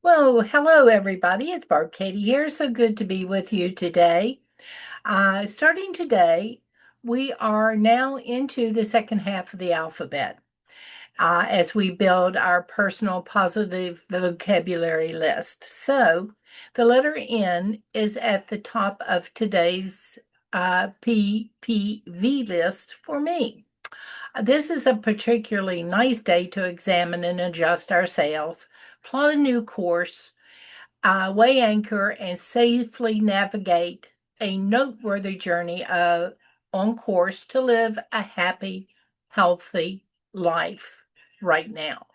Well, hello everybody. It's Barb Katie here. So good to be with you today. Starting today, we are now into the second half of the alphabet as we build our personal positive vocabulary list. So, the letter N is at the top of today's PPV list for me. This is a particularly nice day to examine and adjust our sails, plot a new course, weigh anchor, and safely navigate a noteworthy journey on course to live a happy, healthy life right now.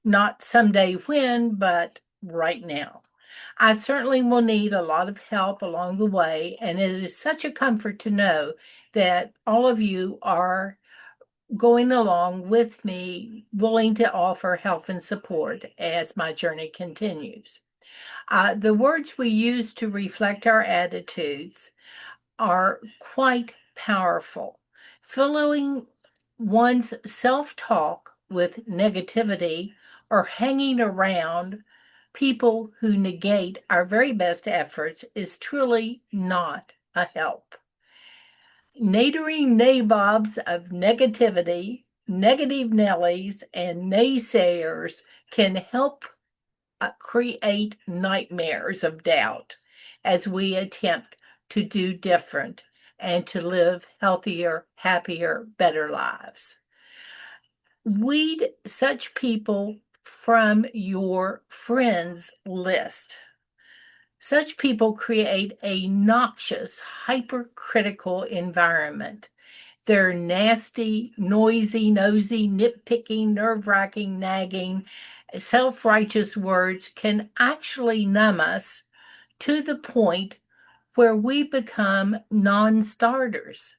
Not someday when, but right now. I certainly will need a lot of help along the way, and it is such a comfort to know that all of you are going along with me, willing to offer help and support as my journey continues. The words we use to reflect our attitudes are quite powerful. Filling one's self talk with negativity or hanging around people who negate our very best efforts is truly not a help. Nadering nabobs of negativity, negative Nellies, and naysayers can help create nightmares of doubt as we attempt to do different and to live healthier, happier, better lives. Weed such people from your friends list. Such people create a noxious, hypercritical environment. Their nasty, noisy, nosy, nitpicking, nerve wracking, nagging, self righteous words can actually numb us to the point where we become non starters.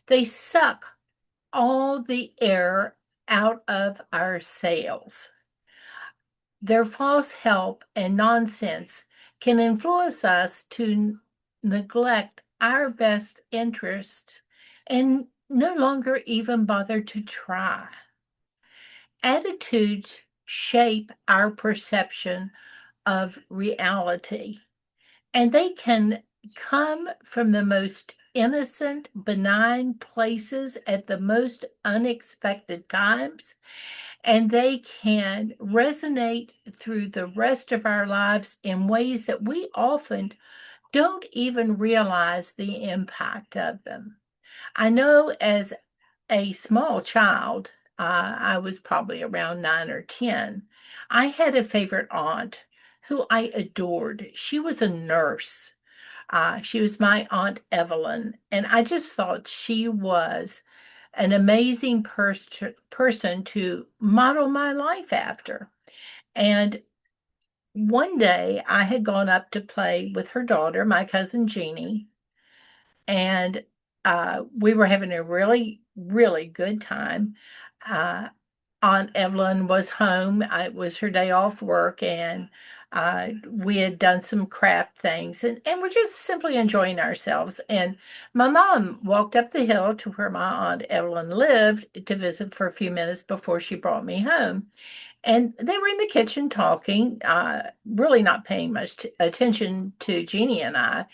They suck all the air out of our sails. Their false help and nonsense can influence us to neglect our best interests and no longer even bother to try. Attitudes shape our perception of reality, and they can come from the most innocent, benign places at the most unexpected times, and they can resonate through the rest of our lives in ways that we often don't even realize the impact of them. I know as a small child, I was probably around 9 or 10. I had a favorite aunt who I adored. She was a nurse. She was my Aunt Evelyn, and I just thought she was an amazing person to model my life after. And one day I had gone up to play with her daughter, my cousin Jeannie, and we were having a really, really good time. Uh, Aunt Evelyn was home. It was her day off work, and we had done some craft things, and we're just simply enjoying ourselves. And my mom walked up the hill to where my Aunt Evelyn lived to visit for a few minutes before she brought me home. And they were in the kitchen talking, really not paying much attention to Jeannie and I.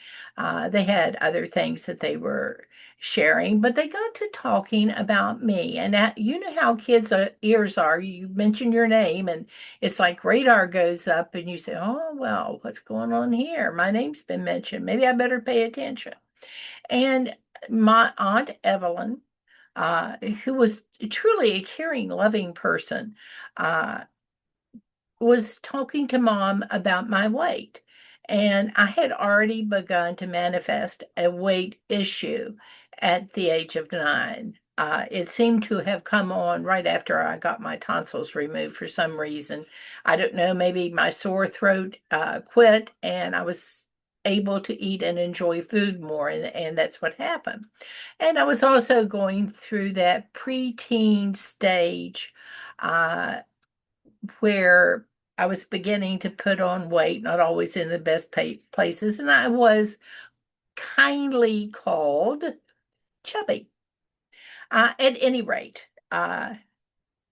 They had other things that they were sharing, but they got to talking about me. And you know how kids' ears are. You mention your name, and it's like radar goes up, and you say, "Oh, well, what's going on here? My name's been mentioned. Maybe I better pay attention." And my Aunt Evelyn, who was truly a caring, loving person, uh, was talking to mom about my weight. And I had already begun to manifest a weight issue at the age of 9. It seemed to have come on right after I got my tonsils removed for some reason. I don't know, maybe my sore throat quit and I was able to eat and enjoy food more, and that's what happened. And I was also going through that preteen stage uh, where I was beginning to put on weight, not always in the best places, and I was kindly called chubby. At any rate,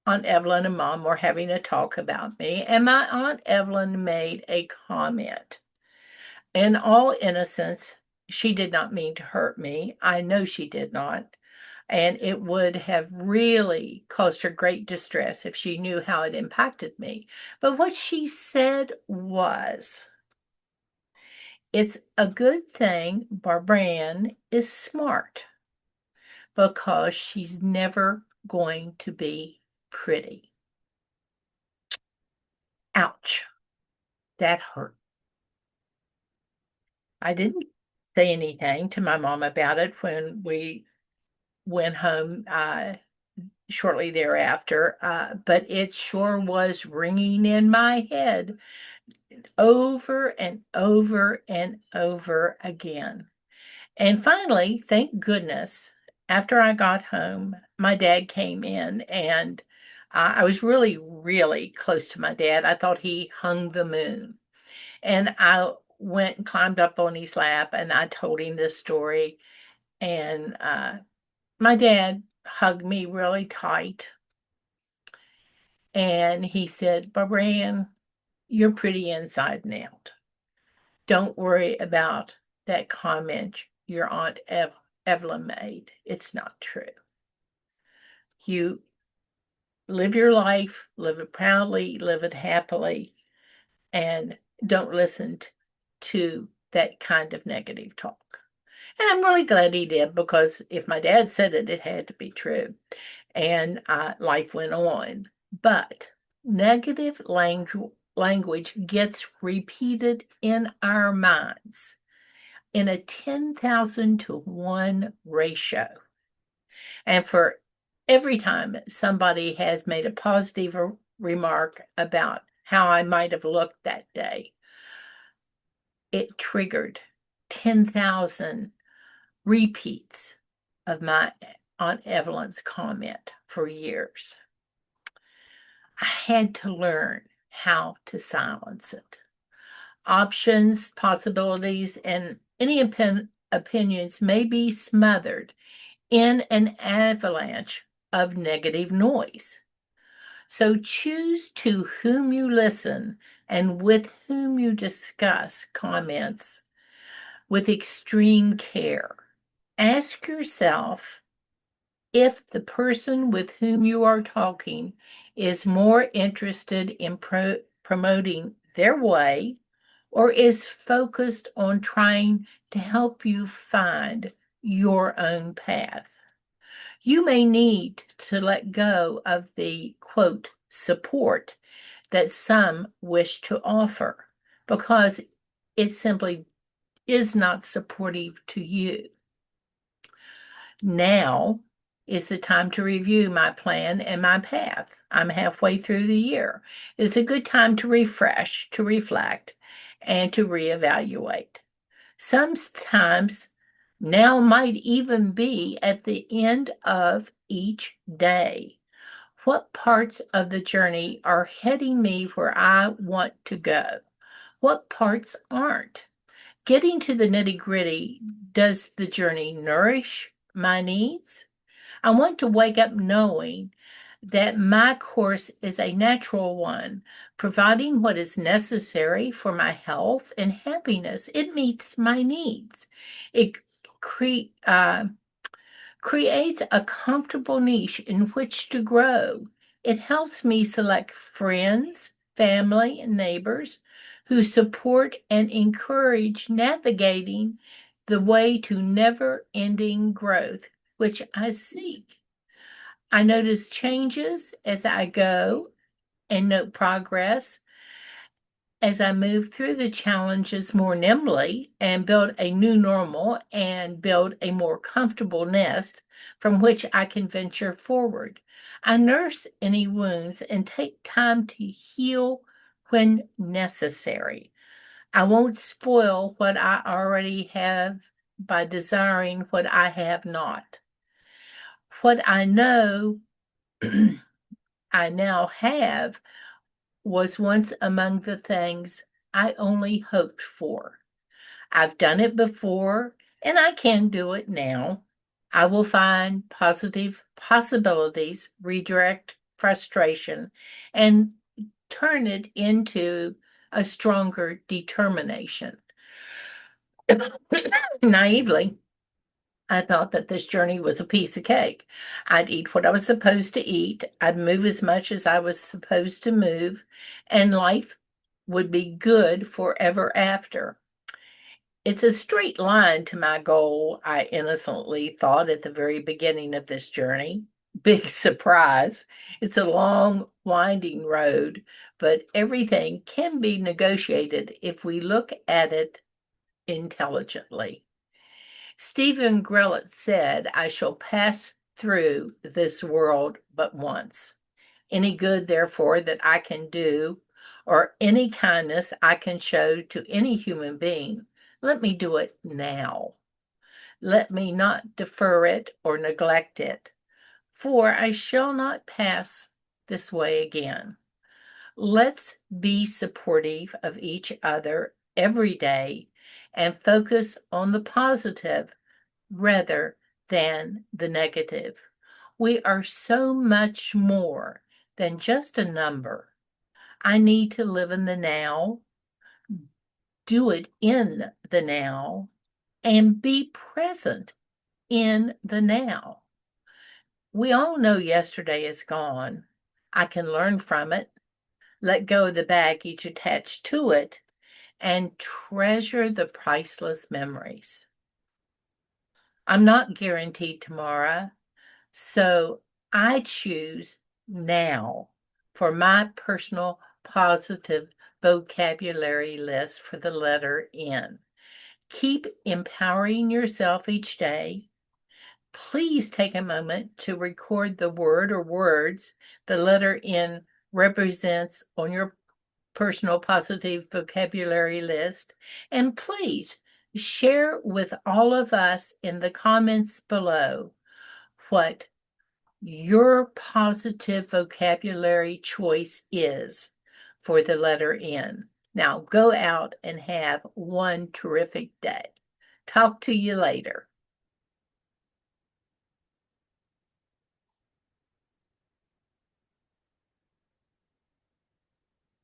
Aunt Evelyn and Mom were having a talk about me, and my Aunt Evelyn made a comment. In all innocence, she did not mean to hurt me. I know she did not. And it would have really caused her great distress if she knew how it impacted me. But what she said was, it's a good thing Barbara Ann is smart because she's never going to be pretty. Ouch. That hurt. I didn't say anything to my mom about it when we went home shortly thereafter, but it sure was ringing in my head over and over and over again. And finally, thank goodness, after I got home, my dad came in and I was really, really close to my dad. I thought he hung the moon. And I went and climbed up on his lap and I told him this story. And my dad hugged me really tight. And he said, Barbara Ann, you're pretty inside and out. Don't worry about that comment your Aunt Evelyn made. It's not true. You live your life, live it proudly, live it happily, and don't listen to that kind of negative talk. And I'm really glad he did because if my dad said it, it had to be true. And life went on. But negative language gets repeated in our minds in a 10,000 to 1 ratio. And for every time somebody has made a positive remark about how I might have looked that day, it triggered 10,000 repeats of my Aunt Evelyn's comment for years. I had to learn how to silence it. Options, possibilities, and any opinions may be smothered in an avalanche of negative noise. So choose to whom you listen and with whom you discuss comments with extreme care. Ask yourself if the person with whom you are talking is more interested in promoting their way or is focused on trying to help you find your own path. You may need to let go of the quote support that some wish to offer because it simply is not supportive to you. Now is the time to review my plan and my path. I'm halfway through the year. It's a good time to refresh, to reflect, and to reevaluate. Sometimes now might even be at the end of each day. What parts of the journey are heading me where I want to go? What parts aren't? Getting to the nitty-gritty, does the journey nourish my needs? I want to wake up knowing that my course is a natural one, providing what is necessary for my health and happiness. It meets my needs. It creates a comfortable niche in which to grow. It helps me select friends, family, and neighbors who support and encourage navigating the way to never-ending growth, which I seek. I notice changes as I go and note progress as I move through the challenges more nimbly and build a new normal and build a more comfortable nest from which I can venture forward. I nurse any wounds and take time to heal when necessary. I won't spoil what I already have by desiring what I have not. What I know I now have was once among the things I only hoped for. I've done it before and I can do it now. I will find positive possibilities, redirect frustration and turn it into a stronger determination. Naively, I thought that this journey was a piece of cake. I'd eat what I was supposed to eat, I'd move as much as I was supposed to move, and life would be good forever after. It's a straight line to my goal, I innocently thought at the very beginning of this journey. Big surprise. It's a long, winding road, but everything can be negotiated if we look at it intelligently. Stephen Grillett said, I shall pass through this world but once. Any good, therefore, that I can do, or any kindness I can show to any human being, let me do it now. Let me not defer it or neglect it, for I shall not pass this way again. Let's be supportive of each other every day and focus on the positive rather than the negative. We are so much more than just a number. I need to live in the now, do it in the now, and be present in the now. We all know yesterday is gone. I can learn from it, let go of the baggage attached to it, and treasure the priceless memories. I'm not guaranteed tomorrow, so I choose now for my personal positive vocabulary list for the letter N. Keep empowering yourself each day. Please take a moment to record the word or words the letter N represents on your personal positive vocabulary list. And please share with all of us in the comments below what your positive vocabulary choice is for the letter N. Now go out and have one terrific day. Talk to you later.